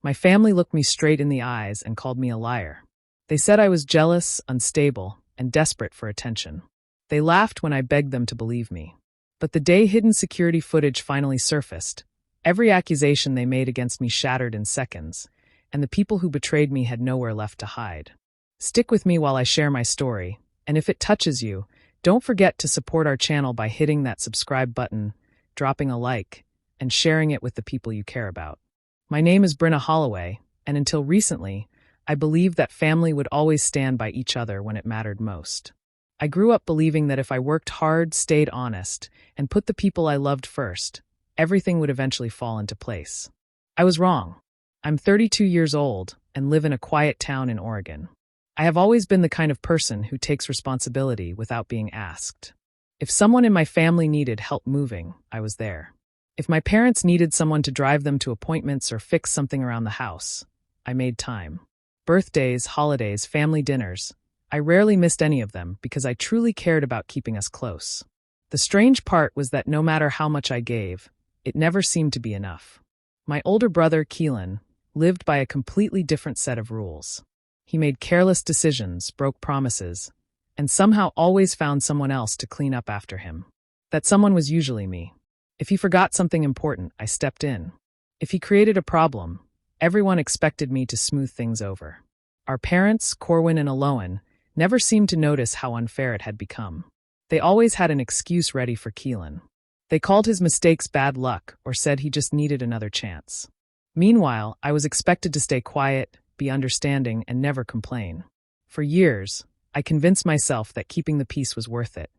My family looked me straight in the eyes and called me a liar. They said I was jealous, unstable, and desperate for attention. They laughed when I begged them to believe me. But the day hidden security footage finally surfaced, every accusation they made against me shattered in seconds, and the people who betrayed me had nowhere left to hide. Stick with me while I share my story, and if it touches you, don't forget to support our channel by hitting that subscribe button, dropping a like, and sharing it with the people you care about. My name is Brenna Holloway, and until recently, I believed that family would always stand by each other when it mattered most. I grew up believing that if I worked hard, stayed honest, and put the people I loved first, everything would eventually fall into place. I was wrong. I'm 32 years old and live in a quiet town in Oregon. I have always been the kind of person who takes responsibility without being asked. If someone in my family needed help moving, I was there. If my parents needed someone to drive them to appointments or fix something around the house, I made time. Birthdays, holidays, family dinners, I rarely missed any of them because I truly cared about keeping us close. The strange part was that no matter how much I gave, it never seemed to be enough. My older brother, Keelan, lived by a completely different set of rules. He made careless decisions, broke promises, and somehow always found someone else to clean up after him. That someone was usually me. If he forgot something important, I stepped in. If he created a problem, everyone expected me to smooth things over. Our parents, Corwin and Aloan, never seemed to notice how unfair it had become. They always had an excuse ready for Keelan. They called his mistakes bad luck or said he just needed another chance. Meanwhile, I was expected to stay quiet, be understanding, and never complain. For years, I convinced myself that keeping the peace was worth it.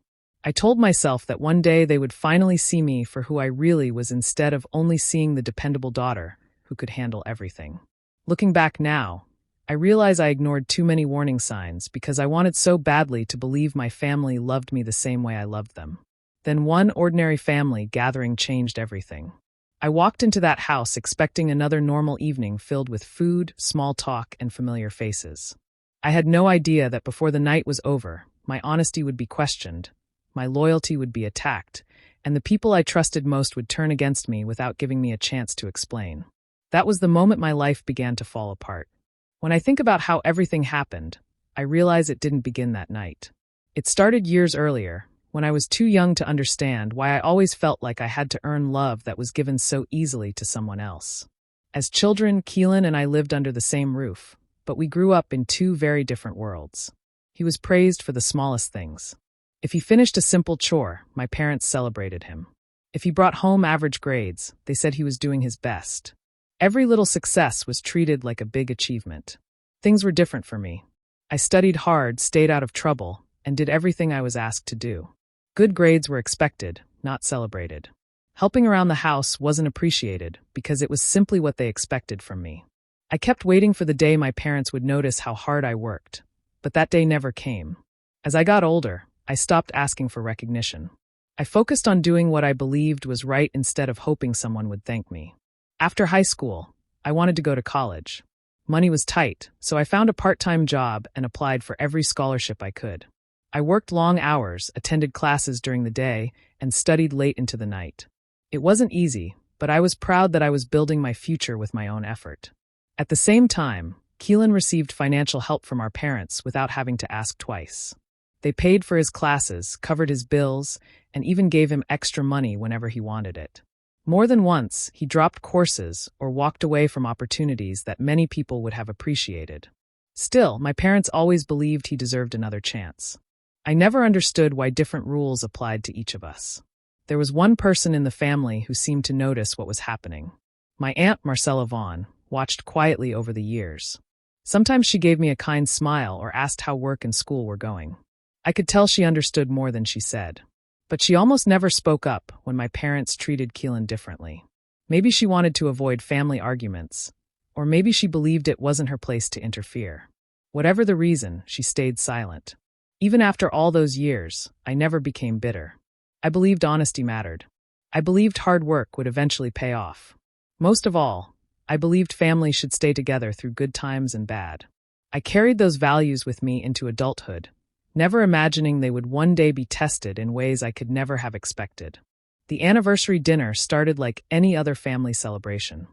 I told myself that one day they would finally see me for who I really was instead of only seeing the dependable daughter who could handle everything. Looking back now, I realize I ignored too many warning signs because I wanted so badly to believe my family loved me the same way I loved them. Then one ordinary family gathering changed everything. I walked into that house expecting another normal evening filled with food, small talk, and familiar faces. I had no idea that before the night was over, my honesty would be questioned, my loyalty would be attacked, and the people I trusted most would turn against me without giving me a chance to explain. That was the moment my life began to fall apart. When I think about how everything happened, I realize it didn't begin that night. It started years earlier, when I was too young to understand why I always felt like I had to earn love that was given so easily to someone else. As children, Keelan and I lived under the same roof, but we grew up in two very different worlds. He was praised for the smallest things. If he finished a simple chore, my parents celebrated him. If he brought home average grades, they said he was doing his best. Every little success was treated like a big achievement. Things were different for me. I studied hard, stayed out of trouble, and did everything I was asked to do. Good grades were expected, not celebrated. Helping around the house wasn't appreciated because it was simply what they expected from me. I kept waiting for the day my parents would notice how hard I worked, but that day never came. As I got older, I stopped asking for recognition. I focused on doing what I believed was right instead of hoping someone would thank me. After high school, I wanted to go to college. Money was tight, so I found a part-time job and applied for every scholarship I could. I worked long hours, attended classes during the day, and studied late into the night. It wasn't easy, but I was proud that I was building my future with my own effort. At the same time, Keelan received financial help from our parents without having to ask twice. They paid for his classes, covered his bills, and even gave him extra money whenever he wanted it. More than once, he dropped courses or walked away from opportunities that many people would have appreciated. Still, my parents always believed he deserved another chance. I never understood why different rules applied to each of us. There was one person in the family who seemed to notice what was happening. My aunt, Marcella Vaughn, watched quietly over the years. Sometimes she gave me a kind smile or asked how work and school were going. I could tell she understood more than she said. But she almost never spoke up when my parents treated Keelan differently. Maybe she wanted to avoid family arguments, or maybe she believed it wasn't her place to interfere. Whatever the reason, she stayed silent. Even after all those years, I never became bitter. I believed honesty mattered. I believed hard work would eventually pay off. Most of all, I believed families should stay together through good times and bad. I carried those values with me into adulthood, never imagining they would one day be tested in ways I could never have expected. The anniversary dinner started like any other family celebration.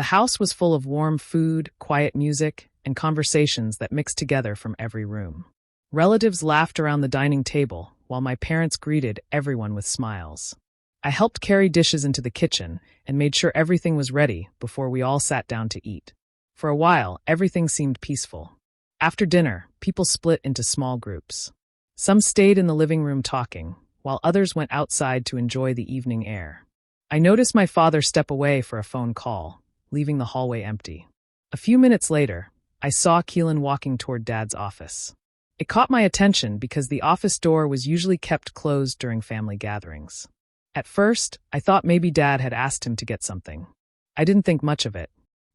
The house was full of warm food, quiet music, and conversations that mixed together from every room. Relatives laughed around the dining table, while my parents greeted everyone with smiles. I helped carry dishes into the kitchen and made sure everything was ready before we all sat down to eat. For a while, everything seemed peaceful. After dinner, people split into small groups. Some stayed in the living room talking, while others went outside to enjoy the evening air. I noticed my father step away for a phone call, leaving the hallway empty. A few minutes later, I saw Keelan walking toward Dad's office. It caught my attention because the office door was usually kept closed during family gatherings. At first, I thought maybe Dad had asked him to get something. I didn't think much of it.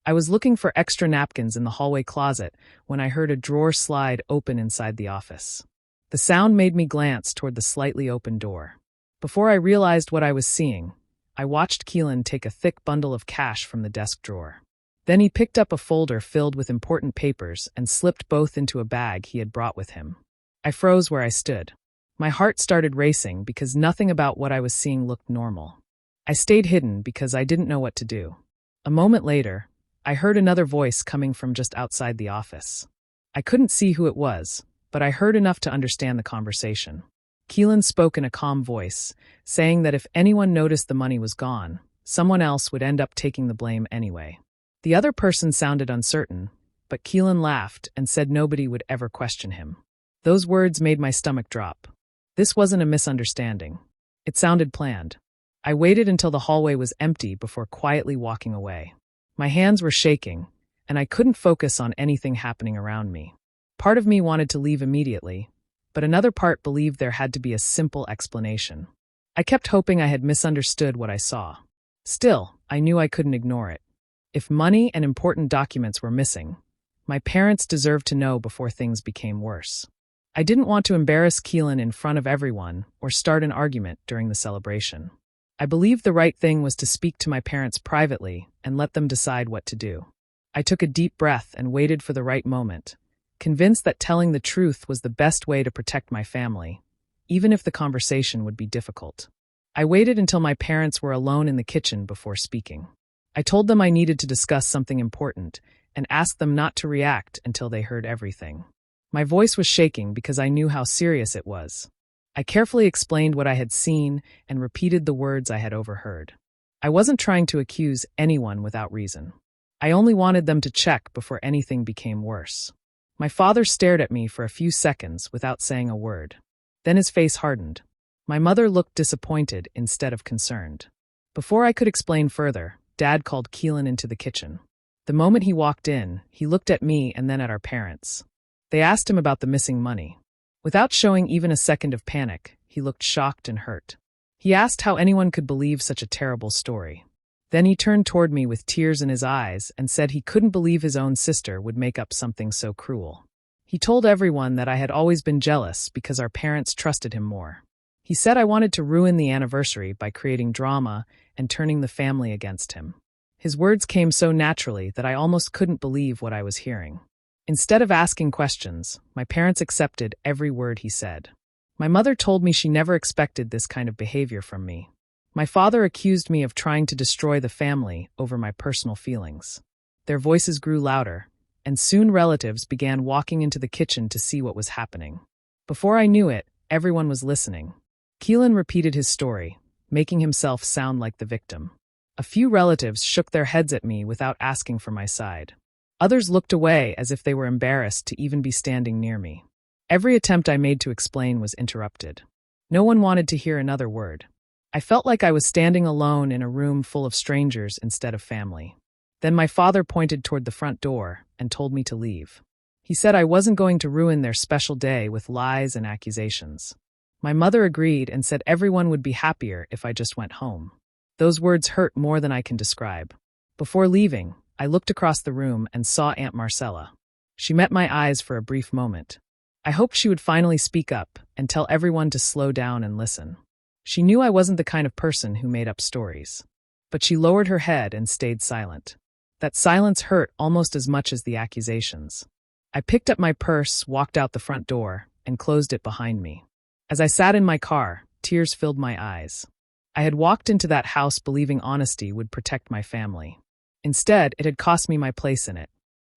I was looking for extra napkins in the hallway closet when I heard a drawer slide open inside the office. The sound made me glance toward the slightly open door. Before I realized what I was seeing, I watched Keelan take a thick bundle of cash from the desk drawer. Then he picked up a folder filled with important papers and slipped both into a bag he had brought with him. I froze where I stood. My heart started racing because nothing about what I was seeing looked normal. I stayed hidden because I didn't know what to do. A moment later, I heard another voice coming from just outside the office. I couldn't see who it was, but I heard enough to understand the conversation. Keelan spoke in a calm voice, saying that if anyone noticed the money was gone, someone else would end up taking the blame anyway. The other person sounded uncertain, but Keelan laughed and said nobody would ever question him. Those words made my stomach drop. This wasn't a misunderstanding. It sounded planned. I waited until the hallway was empty before quietly walking away. My hands were shaking, and I couldn't focus on anything happening around me. Part of me wanted to leave immediately, but another part believed there had to be a simple explanation. I kept hoping I had misunderstood what I saw. Still, I knew I couldn't ignore it. If money and important documents were missing, my parents deserved to know before things became worse. I didn't want to embarrass Keelan in front of everyone or start an argument during the celebration. I believed the right thing was to speak to my parents privately and let them decide what to do. I took a deep breath and waited for the right moment, convinced that telling the truth was the best way to protect my family, even if the conversation would be difficult. I waited until my parents were alone in the kitchen before speaking. I told them I needed to discuss something important and asked them not to react until they heard everything. My voice was shaking because I knew how serious it was. I carefully explained what I had seen and repeated the words I had overheard. I wasn't trying to accuse anyone without reason. I only wanted them to check before anything became worse. My father stared at me for a few seconds without saying a word. Then his face hardened. My mother looked disappointed instead of concerned. Before I could explain further, Dad called Keelan into the kitchen. The moment he walked in, he looked at me and then at our parents. They asked him about the missing money. Without showing even a second of panic, he looked shocked and hurt. He asked how anyone could believe such a terrible story. Then he turned toward me with tears in his eyes and said he couldn't believe his own sister would make up something so cruel. He told everyone that I had always been jealous because our parents trusted him more. He said I wanted to ruin the anniversary by creating drama and turning the family against him. His words came so naturally that I almost couldn't believe what I was hearing. Instead of asking questions, my parents accepted every word he said. My mother told me she never expected this kind of behavior from me. My father accused me of trying to destroy the family over my personal feelings. Their voices grew louder, and soon relatives began walking into the kitchen to see what was happening. Before I knew it, everyone was listening. Keelan repeated his story, making himself sound like the victim. A few relatives shook their heads at me without asking for my side. Others looked away as if they were embarrassed to even be standing near me. Every attempt I made to explain was interrupted. No one wanted to hear another word. I felt like I was standing alone in a room full of strangers instead of family. Then my father pointed toward the front door and told me to leave. He said I wasn't going to ruin their special day with lies and accusations. My mother agreed and said everyone would be happier if I just went home. Those words hurt more than I can describe. Before leaving, I looked across the room and saw Aunt Marcella. She met my eyes for a brief moment. I hoped she would finally speak up and tell everyone to slow down and listen. She knew I wasn't the kind of person who made up stories. But she lowered her head and stayed silent. That silence hurt almost as much as the accusations. I picked up my purse, walked out the front door, and closed it behind me. As I sat in my car, tears filled my eyes. I had walked into that house believing honesty would protect my family. Instead, it had cost me my place in it.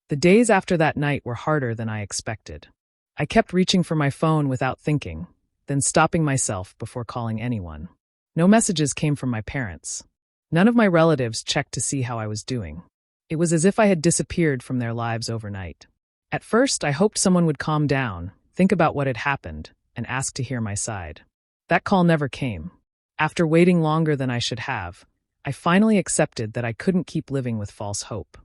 The days after that night were harder than I expected. I kept reaching for my phone without thinking, then stopping myself before calling anyone. No messages came from my parents. None of my relatives checked to see how I was doing. It was as if I had disappeared from their lives overnight. At first, I hoped someone would calm down, think about what had happened, and ask to hear my side. That call never came. After waiting longer than I should have, I finally accepted that I couldn't keep living with false hope.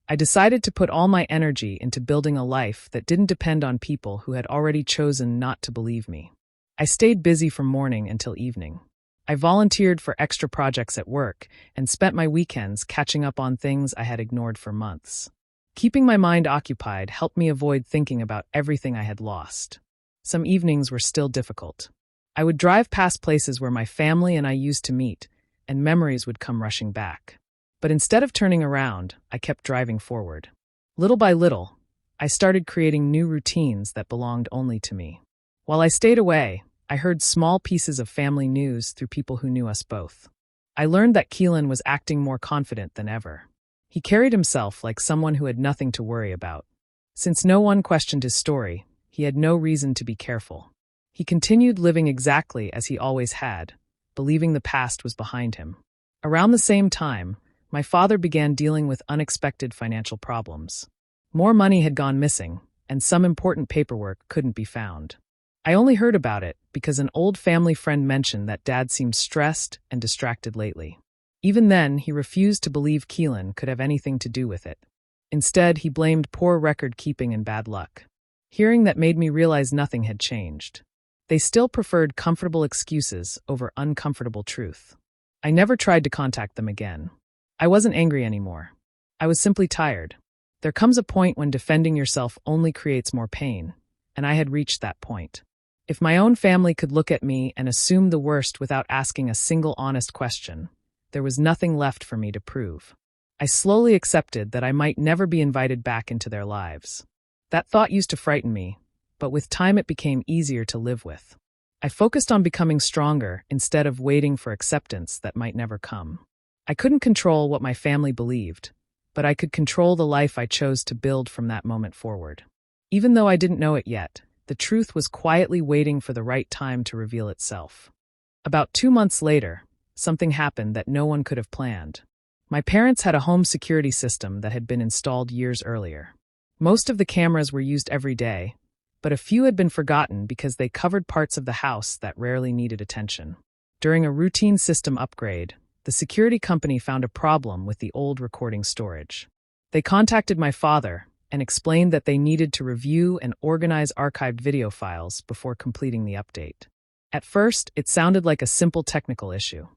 I decided to put all my energy into building a life that didn't depend on people who had already chosen not to believe me. I stayed busy from morning until evening. I volunteered for extra projects at work and spent my weekends catching up on things I had ignored for months. Keeping my mind occupied helped me avoid thinking about everything I had lost. Some evenings were still difficult. I would drive past places where my family and I used to meet, and memories would come rushing back. But instead of turning around, I kept driving forward. Little by little, I started creating new routines that belonged only to me. While I stayed away, I heard small pieces of family news through people who knew us both. I learned that Keelan was acting more confident than ever. He carried himself like someone who had nothing to worry about. Since no one questioned his story, he had no reason to be careful. He continued living exactly as he always had, believing the past was behind him. Around the same time, my father began dealing with unexpected financial problems. More money had gone missing, and some important paperwork couldn't be found. I only heard about it because an old family friend mentioned that Dad seemed stressed and distracted lately. Even then, he refused to believe Keelan could have anything to do with it. Instead, he blamed poor record-keeping and bad luck. Hearing that made me realize nothing had changed. They still preferred comfortable excuses over uncomfortable truth. I never tried to contact them again. I wasn't angry anymore. I was simply tired. There comes a point when defending yourself only creates more pain, and I had reached that point. If my own family could look at me and assume the worst without asking a single honest question, there was nothing left for me to prove. I slowly accepted that I might never be invited back into their lives. That thought used to frighten me, but with time it became easier to live with. I focused on becoming stronger instead of waiting for acceptance that might never come. I couldn't control what my family believed, but I could control the life I chose to build from that moment forward. Even though I didn't know it yet, the truth was quietly waiting for the right time to reveal itself. About 2 months later, something happened that no one could have planned. My parents had a home security system that had been installed years earlier. Most of the cameras were used every day, but a few had been forgotten because they covered parts of the house that rarely needed attention. During a routine system upgrade, the security company found a problem with the old recording storage. They contacted my father and explained that they needed to review and organize archived video files before completing the update. At first, it sounded like a simple technical issue.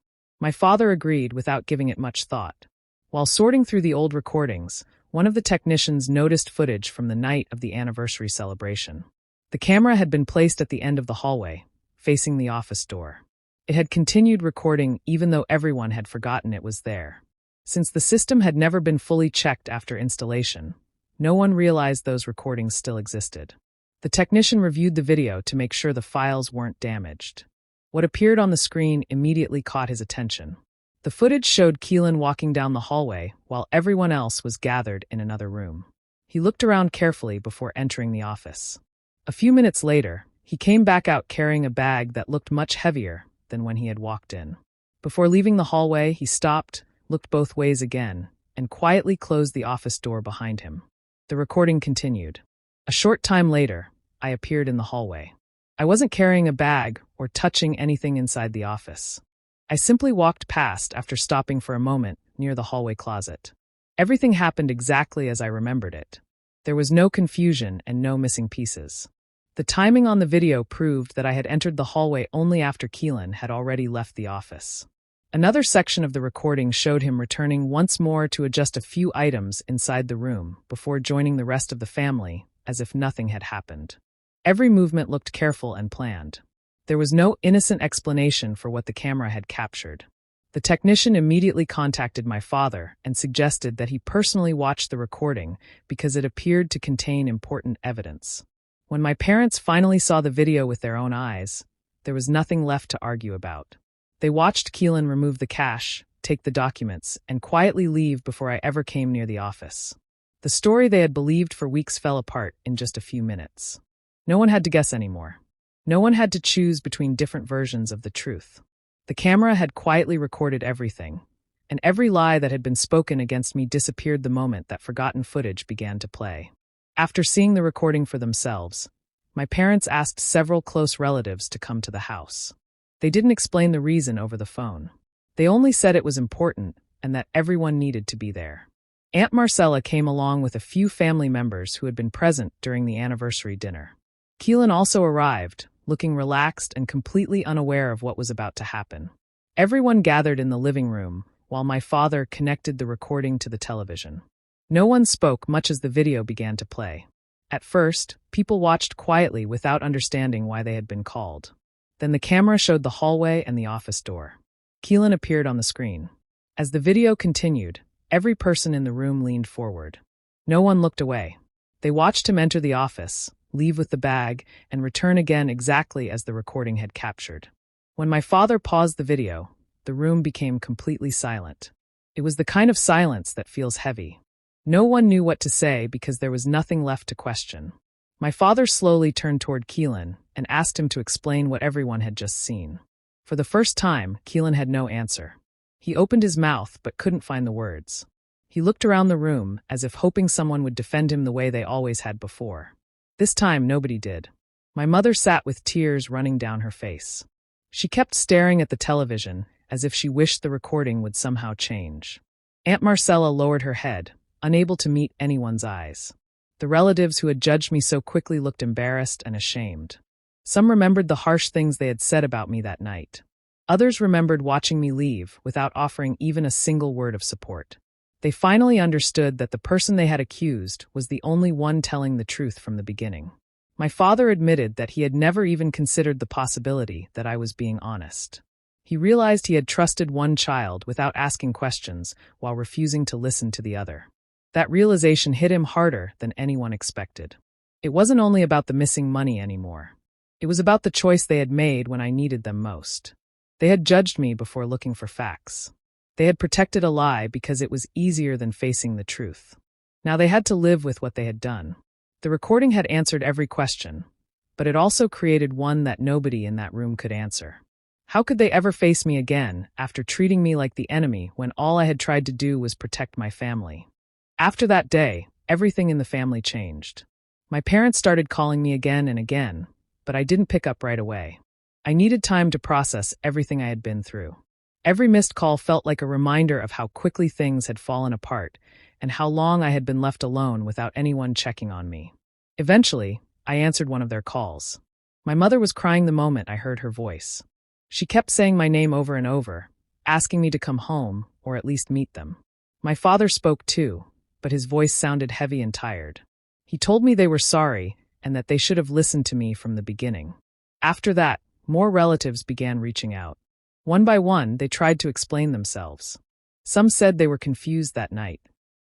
My father agreed without giving it much thought. While sorting through the old recordings, one of the technicians noticed footage from the night of the anniversary celebration. The camera had been placed at the end of the hallway, facing the office door. It had continued recording even though everyone had forgotten it was there. Since the system had never been fully checked after installation, no one realized those recordings still existed. The technician reviewed the video to make sure the files weren't damaged. What appeared on the screen immediately caught his attention. The footage showed Keelan walking down the hallway while everyone else was gathered in another room. He looked around carefully before entering the office. A few minutes later, he came back out carrying a bag that looked much heavier than when he had walked in. Before leaving the hallway, he stopped, looked both ways again, and quietly closed the office door behind him. The recording continued. A short time later, I appeared in the hallway. I wasn't carrying a bag or touching anything inside the office. I simply walked past after stopping for a moment near the hallway closet. Everything happened exactly as I remembered it. There was no confusion and no missing pieces. The timing on the video proved that I had entered the hallway only after Keelan had already left the office. Another section of the recording showed him returning once more to adjust a few items inside the room before joining the rest of the family, as if nothing had happened. Every movement looked careful and planned. There was no innocent explanation for what the camera had captured. The technician immediately contacted my father and suggested that he personally watch the recording because it appeared to contain important evidence. When my parents finally saw the video with their own eyes, there was nothing left to argue about. They watched Keelan remove the cash take the documents, and quietly leave before I ever came near the office. The story they had believed for weeks fell apart in just a few minutes. No one had to guess anymore. No one had to choose between different versions of the truth. The camera had quietly recorded everything, and every lie that had been spoken against me disappeared the moment that forgotten footage began to play. After seeing the recording for themselves, my parents asked several close relatives to come to the house. They didn't explain the reason over the phone. They only said it was important and that everyone needed to be there. Aunt Marcella came along with a few family members who had been present during the anniversary dinner. Keelan also arrived, looking relaxed and completely unaware of what was about to happen. Everyone gathered in the living room, while my father connected the recording to the television. No one spoke much as the video began to play. At first, people watched quietly without understanding why they had been called. Then the camera showed the hallway and the office door. Keelan appeared on the screen. As the video continued, every person in the room leaned forward. No one looked away. They watched him enter the office, leave with the bag, and return again exactly as the recording had captured. When my father paused the video, the room became completely silent. It was the kind of silence that feels heavy. No one knew what to say because there was nothing left to question. My father slowly turned toward Keelan and asked him to explain what everyone had just seen. For the first time, Keelan had no answer. He opened his mouth but couldn't find the words. He looked around the room as if hoping someone would defend him the way they always had before. This time, nobody did. My mother sat with tears running down her face. She kept staring at the television as if she wished the recording would somehow change. Aunt Marcella lowered her head, unable to meet anyone's eyes. The relatives who had judged me so quickly looked embarrassed and ashamed. Some remembered the harsh things they had said about me that night. Others remembered watching me leave without offering even a single word of support. They finally understood that the person they had accused was the only one telling the truth from the beginning. My father admitted that he had never even considered the possibility that I was being honest. He realized he had trusted one child without asking questions while refusing to listen to the other. That realization hit him harder than anyone expected. It wasn't only about the missing money anymore. It was about the choice they had made when I needed them most. They had judged me before looking for facts. They had protected a lie because it was easier than facing the truth. Now they had to live with what they had done. The recording had answered every question, but it also created one that nobody in that room could answer. How could they ever face me again after treating me like the enemy when all I had tried to do was protect my family? After that day, everything in the family changed. My parents started calling me again and again, but I didn't pick up right away. I needed time to process everything I had been through. Every missed call felt like a reminder of how quickly things had fallen apart and how long I had been left alone without anyone checking on me. Eventually, I answered one of their calls. My mother was crying the moment I heard her voice. She kept saying my name over and over, asking me to come home or at least meet them. My father spoke too, but his voice sounded heavy and tired. He told me they were sorry and that they should have listened to me from the beginning. After that, more relatives began reaching out. One by one, they tried to explain themselves. Some said they were confused that night.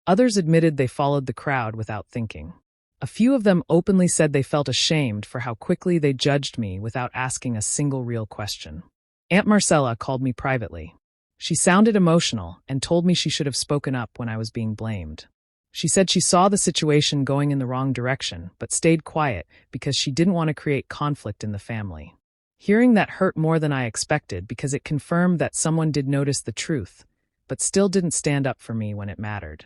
Others admitted they followed the crowd without thinking. A few of them openly said they felt ashamed for how quickly they judged me without asking a single real question. Aunt Marcella called me privately. She sounded emotional and told me she should have spoken up when I was being blamed. She said she saw the situation going in the wrong direction, but stayed quiet because she didn't want to create conflict in the family. Hearing that hurt more than I expected because it confirmed that someone did notice the truth, but still didn't stand up for me when it mattered.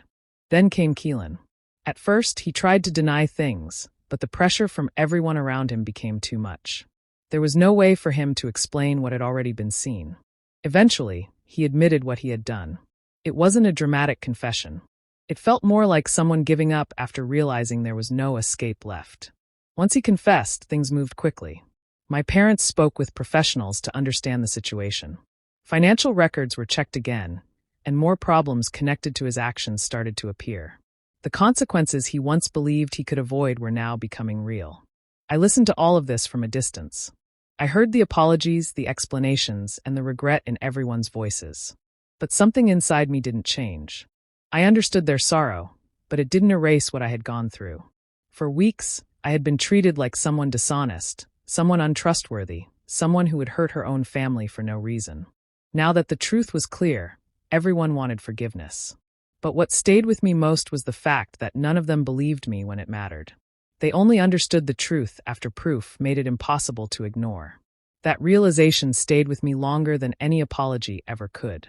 Then came Keelan. At first, he tried to deny things, but the pressure from everyone around him became too much. There was no way for him to explain what had already been seen. Eventually, he admitted what he had done. It wasn't a dramatic confession. It felt more like someone giving up after realizing there was no escape left. Once he confessed, things moved quickly. My parents spoke with professionals to understand the situation. Financial records were checked again, and more problems connected to his actions started to appear. The consequences he once believed he could avoid were now becoming real. I listened to all of this from a distance. I heard the apologies, the explanations, and the regret in everyone's voices. But something inside me didn't change. I understood their sorrow, but it didn't erase what I had gone through. For weeks, I had been treated like someone dishonest, someone untrustworthy, someone who had hurt her own family for no reason. Now that the truth was clear, everyone wanted forgiveness. But what stayed with me most was the fact that none of them believed me when it mattered. They only understood the truth after proof made it impossible to ignore. That realization stayed with me longer than any apology ever could.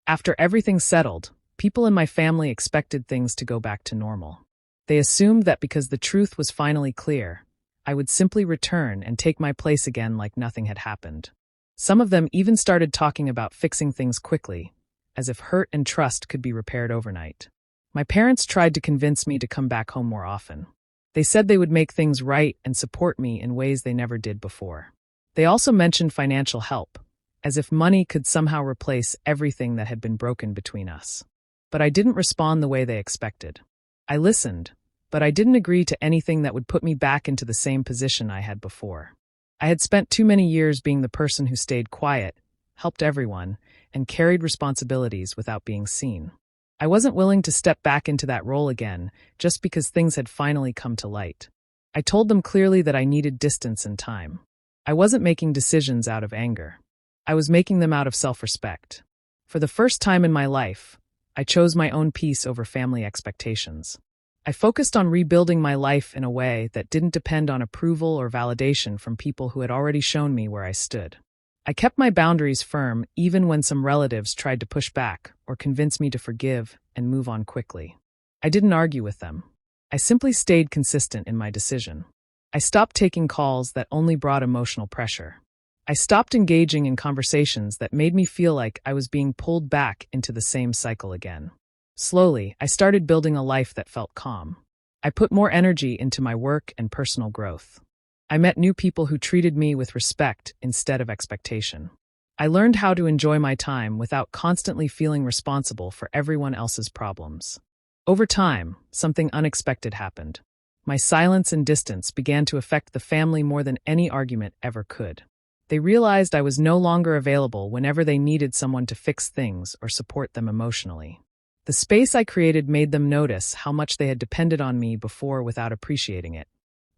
After everything settled, people in my family expected things to go back to normal. They assumed that because the truth was finally clear, I would simply return and take my place again like nothing had happened. Some of them even started talking about fixing things quickly, as if hurt and trust could be repaired overnight. My parents tried to convince me to come back home more often. They said they would make things right and support me in ways they never did before. They also mentioned financial help, as if money could somehow replace everything that had been broken between us. But I didn't respond the way they expected. I listened, but I didn't agree to anything that would put me back into the same position I had before. I had spent too many years being the person who stayed quiet, helped everyone, and carried responsibilities without being seen. I wasn't willing to step back into that role again just because things had finally come to light. I told them clearly that I needed distance and time. I wasn't making decisions out of anger. I was making them out of self-respect. For the first time in my life, I chose my own peace over family expectations. I focused on rebuilding my life in a way that didn't depend on approval or validation from people who had already shown me where I stood. I kept my boundaries firm even when some relatives tried to push back or convince me to forgive and move on quickly. I didn't argue with them. I simply stayed consistent in my decision. I stopped taking calls that only brought emotional pressure. I stopped engaging in conversations that made me feel like I was being pulled back into the same cycle again. Slowly, I started building a life that felt calm. I put more energy into my work and personal growth. I met new people who treated me with respect instead of expectation. I learned how to enjoy my time without constantly feeling responsible for everyone else's problems. Over time, something unexpected happened. My silence and distance began to affect the family more than any argument ever could. They realized I was no longer available whenever they needed someone to fix things or support them emotionally. The space I created made them notice how much they had depended on me before without appreciating it.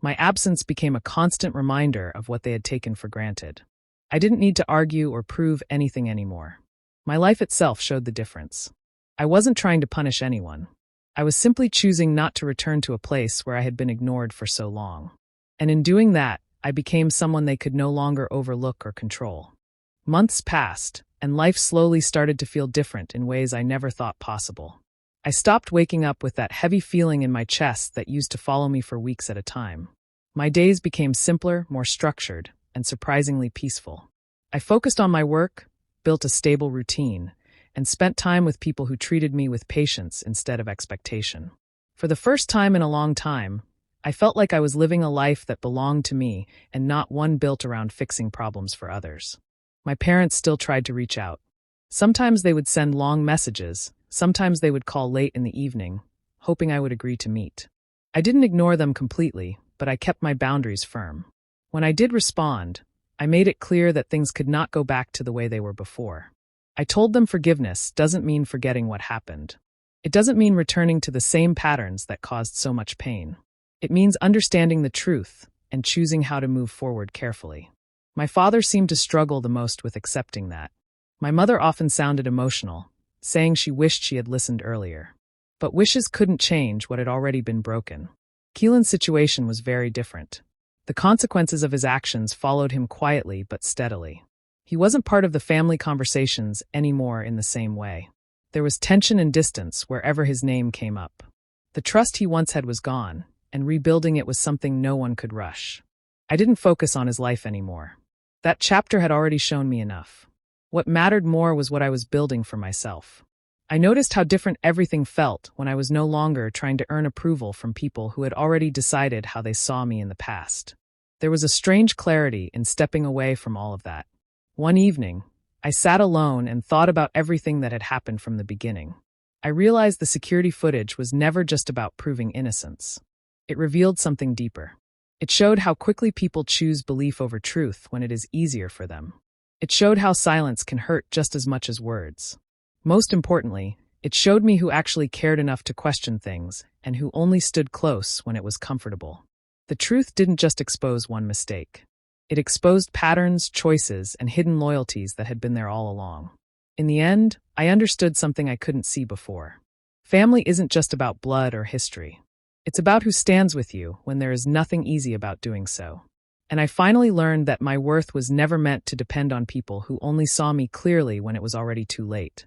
My absence became a constant reminder of what they had taken for granted. I didn't need to argue or prove anything anymore. My life itself showed the difference. I wasn't trying to punish anyone. I was simply choosing not to return to a place where I had been ignored for so long. And in doing that, I became someone they could no longer overlook or control. Months passed, and life slowly started to feel different in ways I never thought possible. I stopped waking up with that heavy feeling in my chest that used to follow me for weeks at a time. My days became simpler, more structured, and surprisingly peaceful. I focused on my work, built a stable routine, and spent time with people who treated me with patience instead of expectation. For the first time in a long time, I felt like I was living a life that belonged to me and not one built around fixing problems for others. My parents still tried to reach out. Sometimes they would send long messages, sometimes they would call late in the evening, hoping I would agree to meet. I didn't ignore them completely, but I kept my boundaries firm. When I did respond, I made it clear that things could not go back to the way they were before. I told them forgiveness doesn't mean forgetting what happened. It doesn't mean returning to the same patterns that caused so much pain. It means understanding the truth and choosing how to move forward carefully. My father seemed to struggle the most with accepting that. My mother often sounded emotional, saying she wished she had listened earlier. But wishes couldn't change what had already been broken. Keelan's situation was very different. The consequences of his actions followed him quietly but steadily. He wasn't part of the family conversations anymore in the same way. There was tension and distance wherever his name came up. The trust he once had was gone, and rebuilding it was something no one could rush. I didn't focus on his life anymore. That chapter had already shown me enough. What mattered more was what I was building for myself. I noticed how different everything felt when I was no longer trying to earn approval from people who had already decided how they saw me in the past. There was a strange clarity in stepping away from all of that. One evening, I sat alone and thought about everything that had happened from the beginning. I realized the security footage was never just about proving innocence. It revealed something deeper. It showed how quickly people choose belief over truth when it is easier for them. It showed how silence can hurt just as much as words. Most importantly, it showed me who actually cared enough to question things and who only stood close when it was comfortable. The truth didn't just expose one mistake. It exposed patterns, choices, and hidden loyalties that had been there all along. In the end, I understood something I couldn't see before. Family isn't just about blood or history. It's about who stands with you when there is nothing easy about doing so. And I finally learned that my worth was never meant to depend on people who only saw me clearly when it was already too late.